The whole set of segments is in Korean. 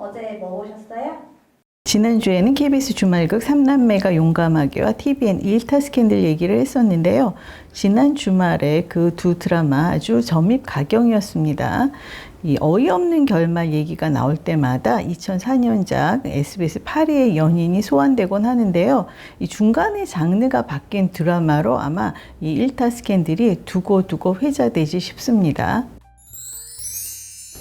어제 뭐 보셨어요? 지난주에는 KBS 주말극 삼남매가 용감하게와 TVN 일타 스캔들 얘기를 했었는데요. 지난 주말에 그 두 드라마 아주 점입가경이었습니다. 이 어이없는 결말 얘기가 나올 때마다 2004년작 SBS 파리의 연인이 소환되곤 하는데요. 이 중간에 장르가 바뀐 드라마로 아마 이 일타 스캔들이 두고두고 회자되지 싶습니다.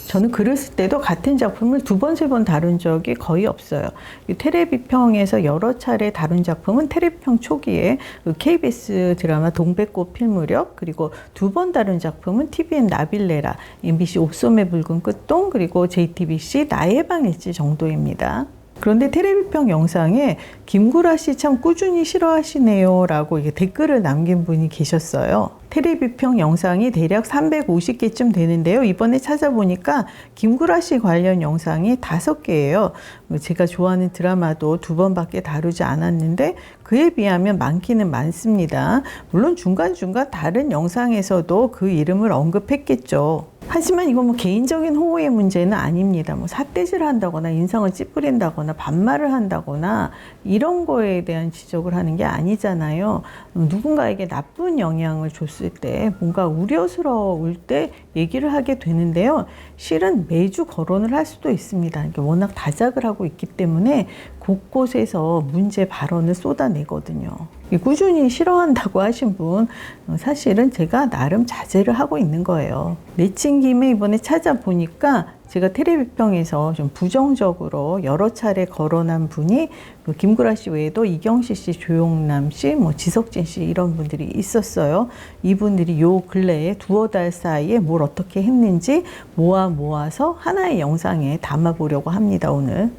저는 글을 쓸 때도 같은 작품을 두 번, 세 번 다룬 적이 거의 없어요. 테레비평에서 여러 차례 다룬 작품은 테레비평 초기에 KBS 드라마 동백꽃 필무렵, 그리고 두 번 다룬 작품은 TVN 나빌레라, MBC 옥솜의 붉은 끝동, 그리고 JTBC 나의 방일지 정도입니다. 그런데 테레비평 영상에 김구라 씨 참 꾸준히 싫어하시네요 라고 댓글을 남긴 분이 계셨어요. 테레비평 영상이 대략 350개쯤 되는데요. 이번에 찾아보니까 김구라 씨 관련 영상이 5개예요. 제가 좋아하는 드라마도 2번밖에 다루지 않았는데 그에 비하면 많기는 많습니다. 물론 중간중간 다른 영상에서도 그 이름을 언급했겠죠. 하지만 이건 뭐 개인적인 호의의 문제는 아닙니다. 뭐 삿대질을 한다거나 인상을 찌푸린다거나 반말을 한다거나 이런 거에 대한 지적을 하는 게 아니잖아요. 누군가에게 나쁜 영향을 줬을 때 뭔가 우려스러울 때 얘기를 하게 되는데요. 실은 매주 거론을 할 수도 있습니다. 워낙 다작을 하고 있기 때문에 곳곳에서 문제 발언을 쏟아내거든요. 꾸준히 싫어한다고 하신 분 사실은 제가 나름 자제를 하고 있는 거예요. 내친 김에 이번에 찾아보니까 제가 테레비평에서 좀 부정적으로 여러 차례 거론한 분이 김구라 씨 외에도 이경실 씨, 조용남 씨, 지석진 씨 이런 분들이 있었어요. 이분들이 요 근래에 두어 달 사이에 뭘 어떻게 했는지 모아서 하나의 영상에 담아보려고 합니다, 오늘.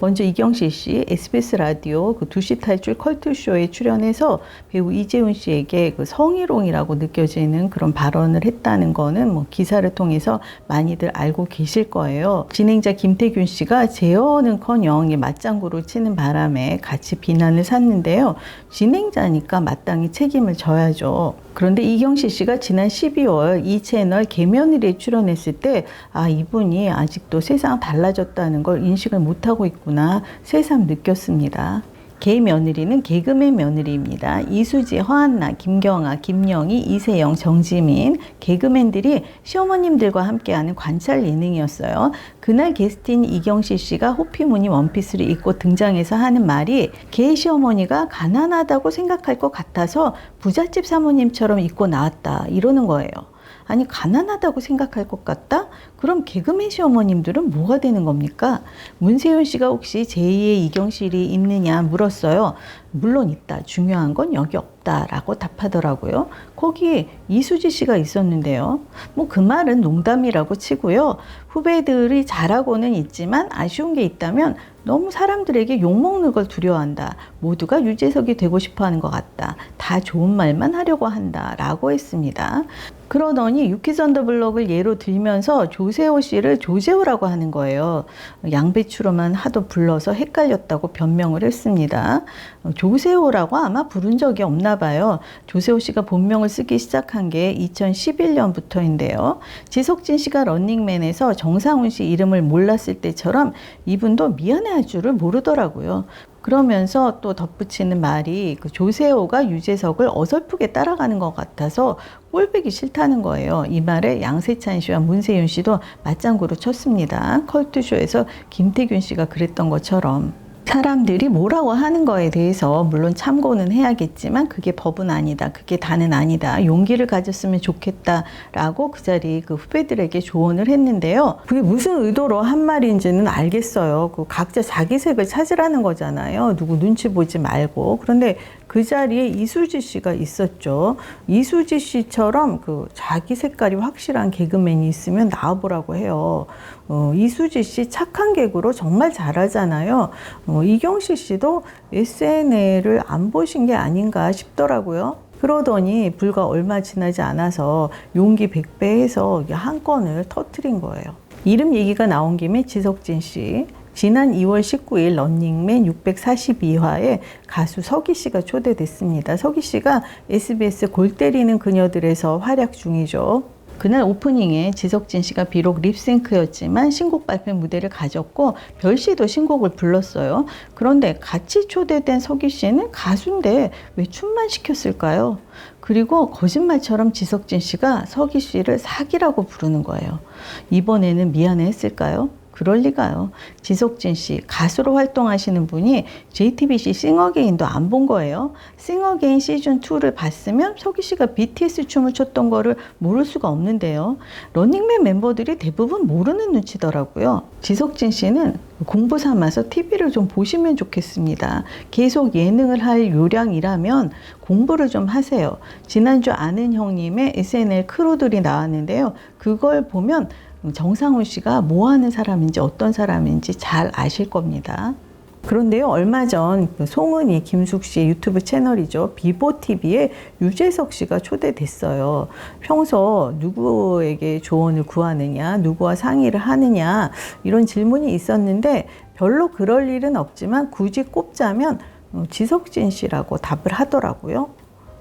먼저 이경실 씨 SBS 라디오 2시 탈출 컬투쇼에 출연해서 배우 이재훈 씨에게 성희롱이라고 느껴지는 그런 발언을 했다는 거는 기사를 통해서 많이들 알고 계실 거예요. 진행자 김태균 씨가 제어는커녕 맞장구를 치는 바람에 같이 비난을 샀는데요. 진행자니까 마땅히 책임을 져야죠. 그런데 이경실 씨가 지난 12월 이 채널 개면일에 출연했을 때 이분이 아직도 세상 달라졌다는 걸 인식을 못하고 있구나 새삼 느꼈습니다. 개며느리는 개그맨 며느리입니다. 이수지, 허한나, 김경아, 김영희, 이세영, 정지민 개그맨들이 시어머님들과 함께하는 관찰 예능이었어요. 그날 게스트인 이경실 씨가 호피무늬 원피스를 입고 등장해서 하는 말이 개 시어머니가 가난하다고 생각할 것 같아서 부잣집 사모님처럼 입고 나왔다 이러는 거예요. 아니 가난하다고 생각할 것 같다? 그럼 개그맨 시어머님들은 뭐가 되는 겁니까? 문세윤 씨가 혹시 제2의 이경실이 있느냐 물었어요. 물론 있다. 중요한 건 여기 없다 라고 답하더라고요. 거기 이수지 씨가 있었는데요. 그 말은 농담이라고 치고요. 후배들이 잘하고는 있지만 아쉬운 게 있다면 너무 사람들에게 욕먹는 걸 두려워한다. 모두가 유재석이 되고 싶어하는 것 같다. 다 좋은 말만 하려고 한다 라고 했습니다. 그러더니 유키즈 언더블럭을 예로 들면서 조세호 씨를 조세호라고 하는 거예요. 양배추로만 하도 불러서 헷갈렸다고 변명을 했습니다. 조세호라고 아마 부른 적이 없나 봐요. 조세호 씨가 본명을 쓰기 시작한 게 2011년부터인데요. 지석진 씨가 런닝맨에서 정상훈 씨 이름을 몰랐을 때처럼 이분도 미안해할 줄을 모르더라고요. 그러면서 또 덧붙이는 말이 조세호가 유재석을 어설프게 따라가는 것 같아서 꼴보기 싫다는 거예요. 이 말에 양세찬 씨와 문세윤 씨도 맞장구를 쳤습니다. 컬투쇼에서 김태균 씨가 그랬던 것처럼. 사람들이 뭐라고 하는 거에 대해서 물론 참고는 해야겠지만 그게 법은 아니다. 그게 다는 아니다. 용기를 가졌으면 좋겠다라고 그 자리 후배들에게 조언을 했는데요. 그게 무슨 의도로 한 말인지는 알겠어요. 각자 자기 색을 찾으라는 거잖아요. 누구 눈치 보지 말고. 그런데 그 자리에 이수지 씨가 있었죠. 이수지 씨처럼 자기 색깔이 확실한 개그맨이 있으면 나와보라고 해요. 이수지 씨 착한 개그로 정말 잘하잖아요. 이경실 씨도 SNL을 안 보신 게 아닌가 싶더라고요. 그러더니 불과 얼마 지나지 않아서 용기 100배 해서 한 건을 터뜨린 거예요. 이름 얘기가 나온 김에 지석진 씨. 지난 2월 19일 런닝맨 642화에 가수 서기 씨가 초대됐습니다. 서기 씨가 SBS 골 때리는 그녀들에서 활약 중이죠. 그날 오프닝에 지석진 씨가 비록 립싱크였지만 신곡 발표 무대를 가졌고 별 씨도 신곡을 불렀어요. 그런데 같이 초대된 석유 씨는 가수인데 왜 춤만 시켰을까요? 그리고 거짓말처럼 지석진 씨가 석유 씨를 사기라고 부르는 거예요. 이번에는 미안해 했을까요? 그럴 리가요. 지석진 씨, 가수로 활동하시는 분이 JTBC 싱어게인도 안 본 거예요. 싱어게인 시즌2를 봤으면 석유 씨가 BTS 춤을 췄던 거를 모를 수가 없는데요. 런닝맨 멤버들이 대부분 모르는 눈치더라고요. 지석진 씨는 공부 삼아서 TV를 좀 보시면 좋겠습니다. 계속 예능을 할 요량이라면 공부를 좀 하세요. 지난주 아는 형님의 SNL 크루들이 나왔는데요. 그걸 보면 정상훈 씨가 뭐 하는 사람인지 어떤 사람인지 잘 아실 겁니다. 그런데요, 얼마 전 송은이, 김숙 씨의 유튜브 채널이죠. 비보TV에 유재석 씨가 초대됐어요. 평소 누구에게 조언을 구하느냐, 누구와 상의를 하느냐, 이런 질문이 있었는데 별로 그럴 일은 없지만 굳이 꼽자면 지석진 씨라고 답을 하더라고요.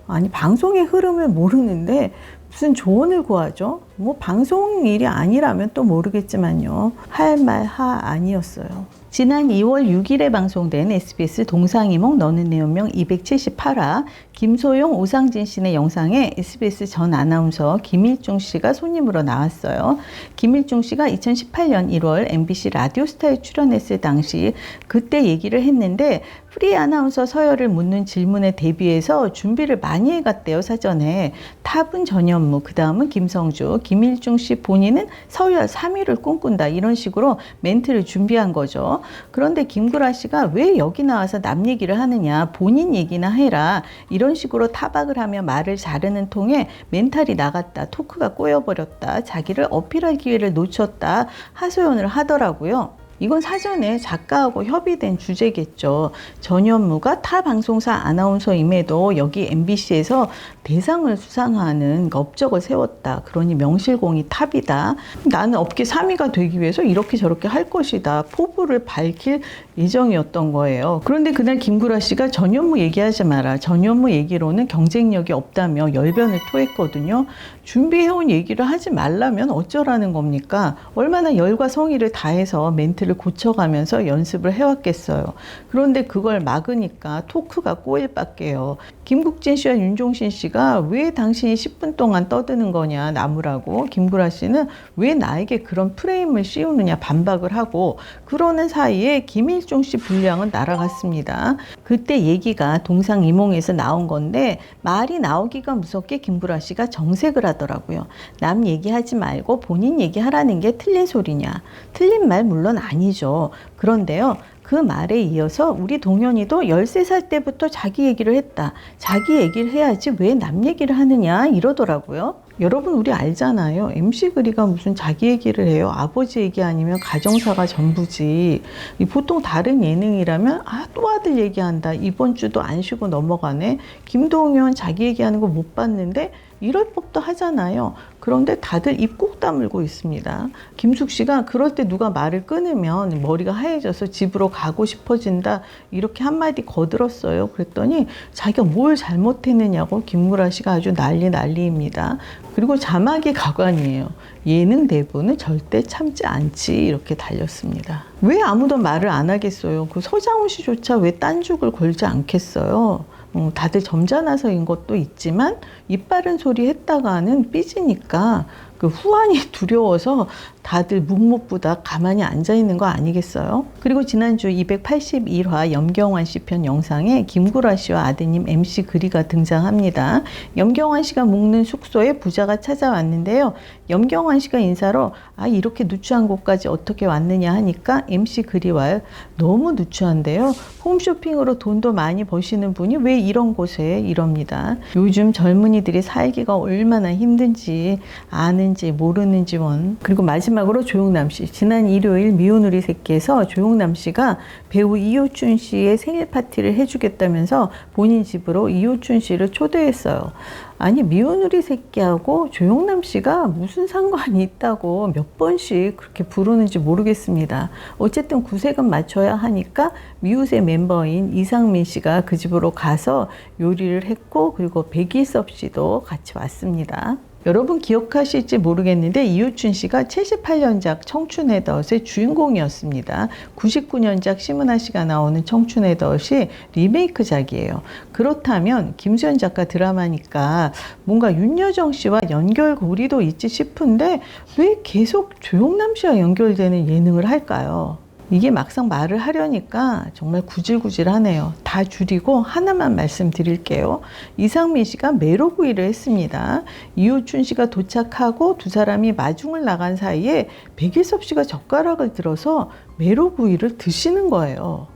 아니, 방송의 흐름을 모르는데 무슨 조언을 구하죠? 뭐 방송 일이 아니라면 또 모르겠지만요. 할 말 아니었어요. 지난 2월 6일에 방송된 SBS 동상이몽 너는 내 운명 278화 김소용, 오상진 씨의 영상에 SBS 전 아나운서 김일중 씨가 손님으로 나왔어요. 김일중 씨가 2018년 1월 MBC 라디오스타에 출연했을 당시 그때 얘기를 했는데 프리 아나운서 서열을 묻는 질문에 대비해서 준비를 많이 해갔대요. 사전에. 탑은 전현무, 그 다음은 김성주, 김일중 씨 본인은 서열 3위를 꿈꾼다, 이런 식으로 멘트를 준비한 거죠. 그런데 김구라 씨가 왜 여기 나와서 남 얘기를 하느냐, 본인 얘기나 해라, 이런 식으로 타박을 하며 말을 자르는 통에 멘탈이 나갔다, 토크가 꼬여버렸다, 자기를 어필할 기회를 놓쳤다 하소연을 하더라고요. 이건 사전에 작가하고 협의된 주제겠죠. 전현무가 타 방송사 아나운서임에도 여기 MBC에서 대상을 수상하는 업적을 세웠다. 그러니 명실공히 탑이다. 나는 업계 3위가 되기 위해서 이렇게 저렇게 할 것이다. 포부를 밝힐 예정이었던 거예요. 그런데 그날 김구라 씨가 전현무 얘기하지 마라, 전현무 얘기로는 경쟁력이 없다며 열변을 토했거든요. 준비해온 얘기를 하지 말라면 어쩌라는 겁니까? 얼마나 열과 성의를 다해서 멘트를 고쳐가면서 연습을 해왔겠어요. 그런데 그걸 막으니까 토크가 꼬일 밖에요. 김국진 씨와 윤종신 씨가 왜 당신이 10분 동안 떠드는 거냐, 나무라고. 김구라 씨는 왜 나에게 그런 프레임을 씌우느냐 반박을 하고, 그러는 사이에 김일중 씨 분량은 날아갔습니다. 그때 얘기가 동상이몽에서 나온 건데 말이 나오기가 무섭게 김구라 씨가 정색을 하더라고요. 남 얘기하지 말고 본인 얘기하라는 게 틀린 소리냐. 틀린 말 물론 아니죠. 그런데요, 그 말에 이어서 우리 동현이도 13살 때부터 자기 얘기를 했다. 자기 얘기를 해야지 왜 남 얘기를 하느냐, 이러더라고요. 여러분, 우리 알잖아요. MC 그리가 무슨 자기 얘기를 해요. 아버지 얘기 아니면 가정사가 전부지. 보통 다른 예능이라면 또 아들 얘기한다, 이번 주도 안 쉬고 넘어가네, 김동현 자기 얘기하는 거 못 봤는데, 이럴 법도 하잖아요. 그런데 다들 입 꼭 다물고 있습니다. 김숙 씨가 그럴 때 누가 말을 끊으면 머리가 하얘져서 집으로 가고 싶어진다, 이렇게 한마디 거들었어요. 그랬더니 자기가 뭘 잘못했느냐고 김구라 씨가 아주 난리입니다. 그리고 자막이 가관이에요. 예능 대본은 절대 참지 않지, 이렇게 달렸습니다. 왜 아무도 말을 안 하겠어요? 그 서장훈 씨조차 왜 딴죽을 걸지 않겠어요? 다들 점잖아서인 것도 있지만 입 바른 소리 했다가는 삐지니까 그 후환이 두려워서 다들 묵묵부답 가만히 앉아있는 거 아니겠어요? 그리고 지난주 281화 염경환 씨 편 영상에 김구라 씨와 아드님 MC 그리가 등장합니다. 염경환 씨가 묵는 숙소에 부자가 찾아왔는데요. 염경환 씨가 인사로 이렇게 누추한 곳까지 어떻게 왔느냐 하니까 MC 그리 와요. 너무 누추한데요. 홈쇼핑으로 돈도 많이 버시는 분이 왜 이런 곳에, 이럽니다. 요즘 젊은이들이 살기가 얼마나 힘든지 아는지 모르는지 원. 그리고 마지막으로 조용남 씨. 지난 일요일 미운 우리 새끼에서 조용남 씨가 배우 이효춘 씨의 생일 파티를 해주겠다면서 본인 집으로 이효춘 씨를 초대했어요. 아니, 미운 우리 새끼하고 조용남 씨가 무슨 상관이 있다고 몇 번씩 그렇게 부르는지 모르겠습니다. 어쨌든 구색은 맞춰야 하니까 미우새 멤버인 이상민 씨가 그 집으로 가서 요리를 했고, 그리고 백일섭 씨도 같이 왔습니다. 여러분 기억하실지 모르겠는데 이우춘 씨가 78년작 청춘의 덫의 주인공이었습니다. 99년작 심은하 씨가 나오는 청춘의 덫이 리메이크작이에요. 그렇다면 김수현 작가 드라마니까 뭔가 윤여정 씨와 연결고리도 있지 싶은데 왜 계속 조용남 씨와 연결되는 예능을 할까요? 이게 막상 말을 하려니까 정말 구질구질하네요. 다 줄이고 하나만 말씀드릴게요. 이상민 씨가 매로구이를 했습니다. 이우춘 씨가 도착하고 두 사람이 마중을 나간 사이에 백일섭 씨가 젓가락을 들어서 매로구이를 드시는 거예요.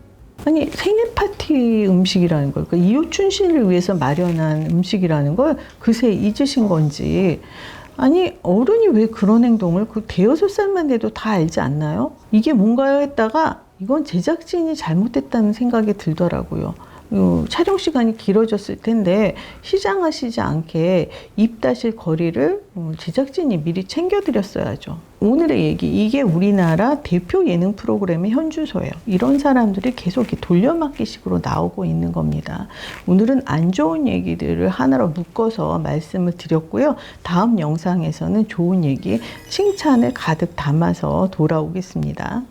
아니 생일 파티 음식이라는 걸, 그러니까 이우춘 씨를 위해서 마련한 음식이라는 걸 그새 잊으신 건지, 아니 어른이 왜 그런 행동을 그 대여섯 살만 돼도 다 알지 않나요? 이게 뭔가요 했다가 이건 제작진이 잘못했다는 생각이 들더라고요. 촬영 시간이 길어졌을 텐데 시장하시지 않게 입 다실 거리를 제작진이 미리 챙겨드렸어야죠. 오늘의 얘기, 이게 우리나라 대표 예능 프로그램의 현주소예요. 이런 사람들이 계속 이렇게 돌려막기식으로 나오고 있는 겁니다. 오늘은 안 좋은 얘기들을 하나로 묶어서 말씀을 드렸고요. 다음 영상에서는 좋은 얘기, 칭찬을 가득 담아서 돌아오겠습니다.